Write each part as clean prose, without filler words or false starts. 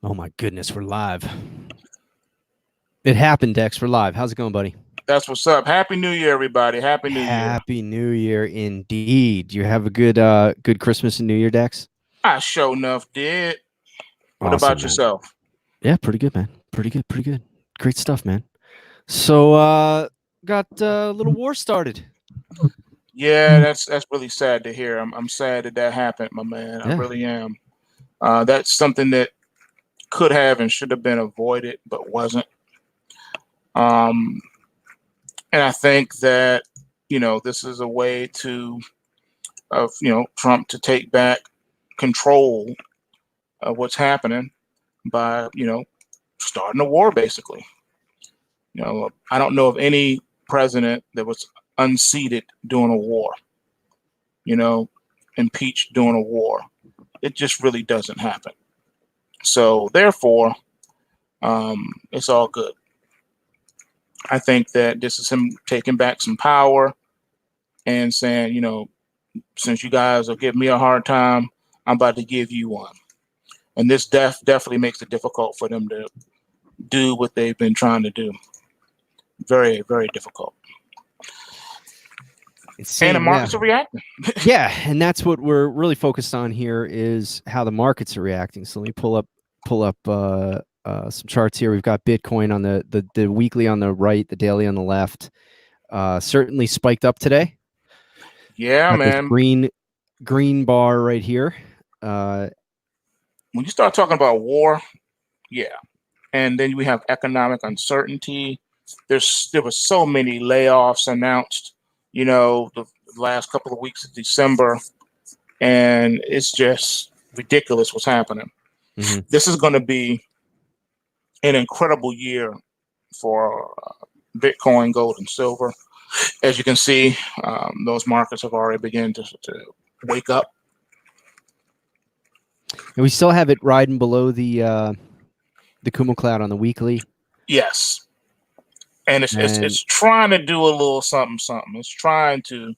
Oh my goodness, we're live. It happened, Dex. We're live. How's it going, buddy? That's what's up. Happy New Year, everybody. Happy New Year. Happy New Year indeed. You have a good Christmas and New Year, Dex? I sure enough did. What Awesome, about man. yourself? Yeah, pretty good, man. Pretty good. Great stuff, man. So got a little war started. Yeah, that's really sad to hear. I'm sad that happened, my man. I Yeah. really am. That's something that could have and should have been avoided, but wasn't. Um, and I think that this is a way of Trump to take back control of what's happening by starting a war, basically. I don't know of any president that was unseated during a war, you know, impeached during a war. It just really doesn't happen. So, therefore, it's all good. I think that this is him taking back some power and saying, since you guys are giving me a hard time, I'm about to give you one. And this definitely makes it difficult for them to do what they've been trying to do. Very, very difficult. And the Insane, yeah. markets are reacting. Yeah, and that's what we're really focused on here is how the markets are reacting. So let me pull up some charts here. We've got Bitcoin on the weekly on the right, the daily on the left. Certainly spiked up today. Yeah, Got this man. green bar right here. When you start talking about war, yeah, and then we have economic uncertainty. There were so many layoffs announced, the last couple of weeks of December, and it's just ridiculous what's happening. Mm-hmm. This is going to be an incredible year for Bitcoin, gold, and silver. As you can see, those markets have already begun to wake up. And we still have it riding below the Kumo cloud on the weekly. Yes, and it's trying to do a little something. It's trying to.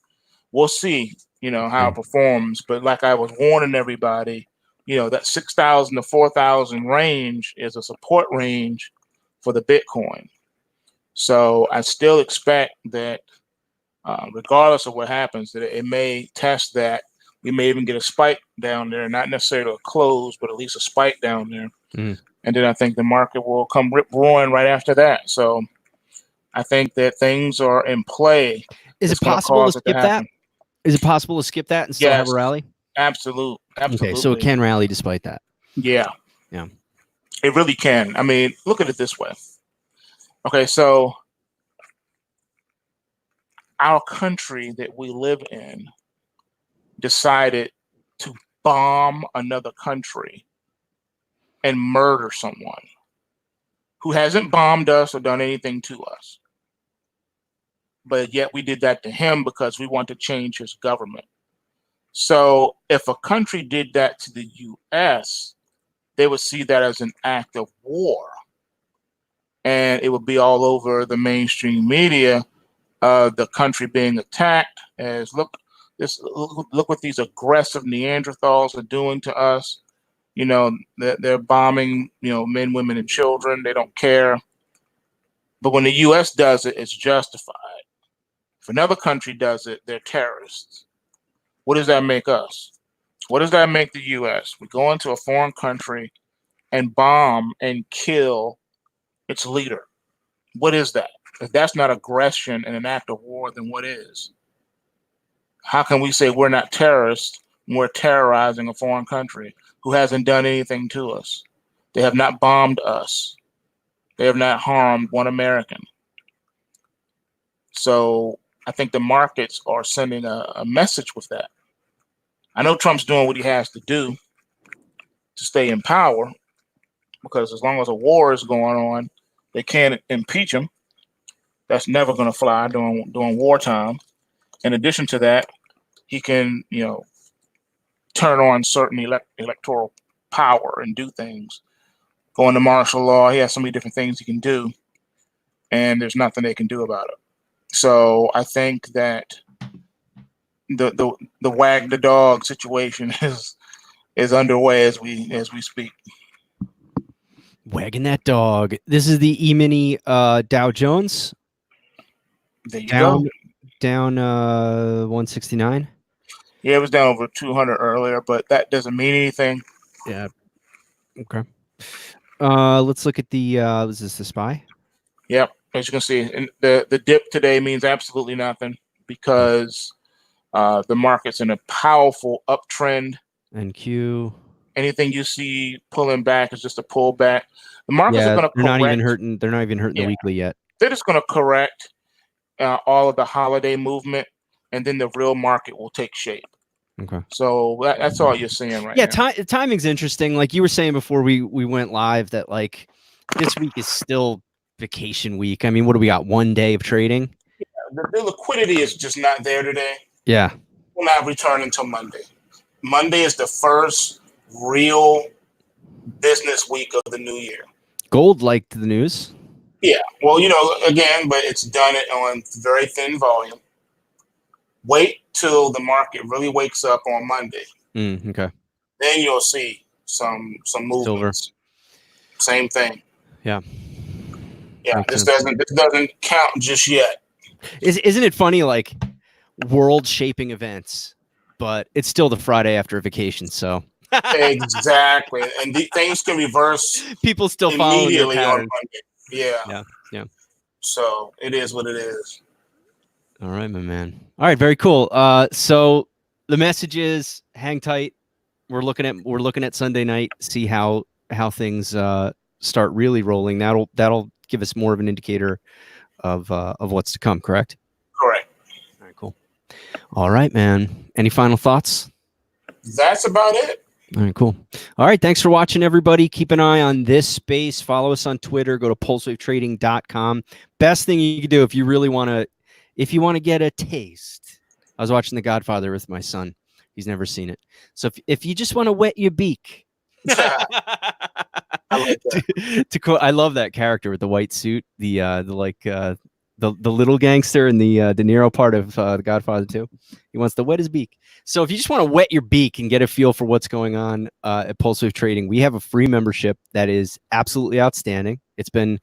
We'll see, how it performs. But like I was warning everybody, that 6,000 to 4,000 range is a support range for the Bitcoin. So I still expect that, regardless of what happens, that it may test that. We may even get a spike down there, not necessarily a close, but at least a spike down there. Mm. And then I think the market will come rip roaring right after that. So I think that things are in play. Is it It's going to possible to cause it to skip that? happen. Is it possible to skip that and still have a Yes, rally? absolutely. Okay, so it can rally despite that. Yeah. Yeah. It really can. I mean, look at it this way. Okay, so our country that we live in decided to bomb another country and murder someone who hasn't bombed us or done anything to us. But yet we did that to him because we want to change his government. So if a country did that to the US, they would see that as an act of war. And it would be all over the mainstream media, the country being attacked as look what these aggressive Neanderthals are doing to us. They're bombing, men, women, and children. They don't care. But when the U.S. does it, it's justified. If another country does it, they're terrorists. What does that make us? What does that make the U.S.? We go into a foreign country and bomb and kill its leader. What is that? If that's not aggression and an act of war, then what is? How can we say we're not terrorists when we're terrorizing a foreign country who hasn't done anything to us? They have not bombed us. They have not harmed one American. So I think the markets are sending a message with that. I know Trump's doing what he has to do to stay in power because as long as a war is going on, they can't impeach him. That's never going to fly during wartime. In addition to that, he can, turn on certain electoral power and do things. Go into martial law. He has so many different things he can do, and there's nothing they can do about it. So I think that the wag the dog situation is underway as we speak. Wagging that dog. This is the E-mini Dow Jones. There you go. Down 169. Yeah, it was down over 200 earlier, but that doesn't mean anything. Yeah. Okay. Let's look at the is this the SPY? Yep. As you can see, and the dip today means absolutely nothing because the market's in a powerful uptrend. NQ. Anything you see pulling back is just a pullback. The markets are going to correct. They're not even hurting the weekly yet. They're just going to correct all of the holiday movement, and then the real market will take shape. Okay. So that's all you're seeing right now. Yeah, timing's interesting. Like you were saying before we went live, that like this week is still vacation week. I mean, what do we got? 1 day of trading? Yeah, the liquidity is just not there today. Yeah. Will not return until Monday. Monday is the first real business week of the new year. Gold liked the news. Yeah. Well, again, but it's done it on very thin volume. Wait till the market really wakes up on Monday. Okay. Then you'll see some movements. Silver. Same thing. Yeah. Yeah. This doesn't count just yet. Isn't it funny? Like world shaping events, but it's still the Friday after vacation. So exactly, and things can reverse. People still following their pattern. On Monday. Yeah. So it is what it is. All right, my man. All right, very cool. So the message is hang tight. We're looking at Sunday night. See how things start really rolling. That'll give us more of an indicator of what's to come. Correct. Correct. All right, cool. All right, man. Any final thoughts? That's about it. All right, cool. All right, thanks for watching, everybody. Keep an eye on this space. Follow us on Twitter. Go to pulsewavetrading.com. Best thing you can do if you really want to get a taste. I was watching The Godfather with my son. He's never seen it. So if you just want to wet your beak. I like that. To quote, I love that character with the white suit, the little gangster in the De Niro part of The Godfather 2. He wants to wet his beak. So if you just want to wet your beak and get a feel for what's going on at PulseWave Trading, we have a free membership that is absolutely outstanding. It's been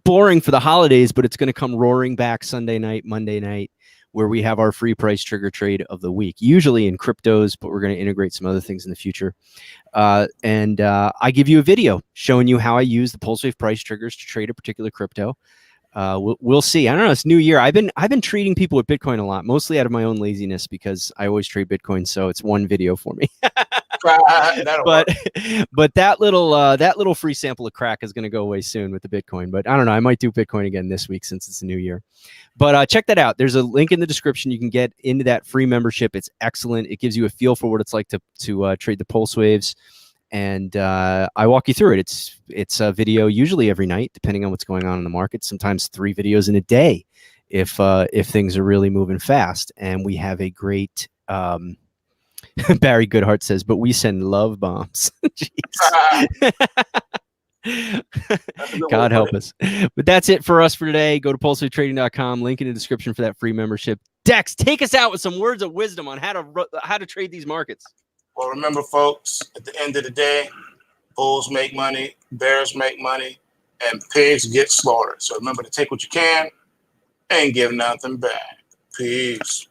boring for the holidays, but it's going to come roaring back Sunday night, Monday night, where we have our free price trigger trade of the week, usually in cryptos, but we're going to integrate some other things in the future. And I give you a video showing you how I use the PulseWave price triggers to trade a particular crypto. We'll see. I don't know. It's new year. I've been treating people with Bitcoin a lot, mostly out of my own laziness because I always trade Bitcoin. So it's one video for me. but that little free sample of crack is going to go away soon with the Bitcoin. But I don't know. I might do Bitcoin again this week since it's a new year. But check that out. There's a link in the description. You can get into that free membership. It's excellent. It gives you a feel for what it's like to trade the pulse waves. And I walk you through it. It's a video usually every night, depending on what's going on in the market. Sometimes 3 videos in a day, if things are really moving fast. And we have a great Barry Goodhart says, but we send love bombs. God help us. But that's it for us for today. Go to pulsewavetrading.com. Link in the description for that free membership. Dex, take us out with some words of wisdom on how to trade these markets. Well, remember, folks, at the end of the day, bulls make money, bears make money, and pigs get slaughtered. So remember to take what you can and give nothing back. Peace.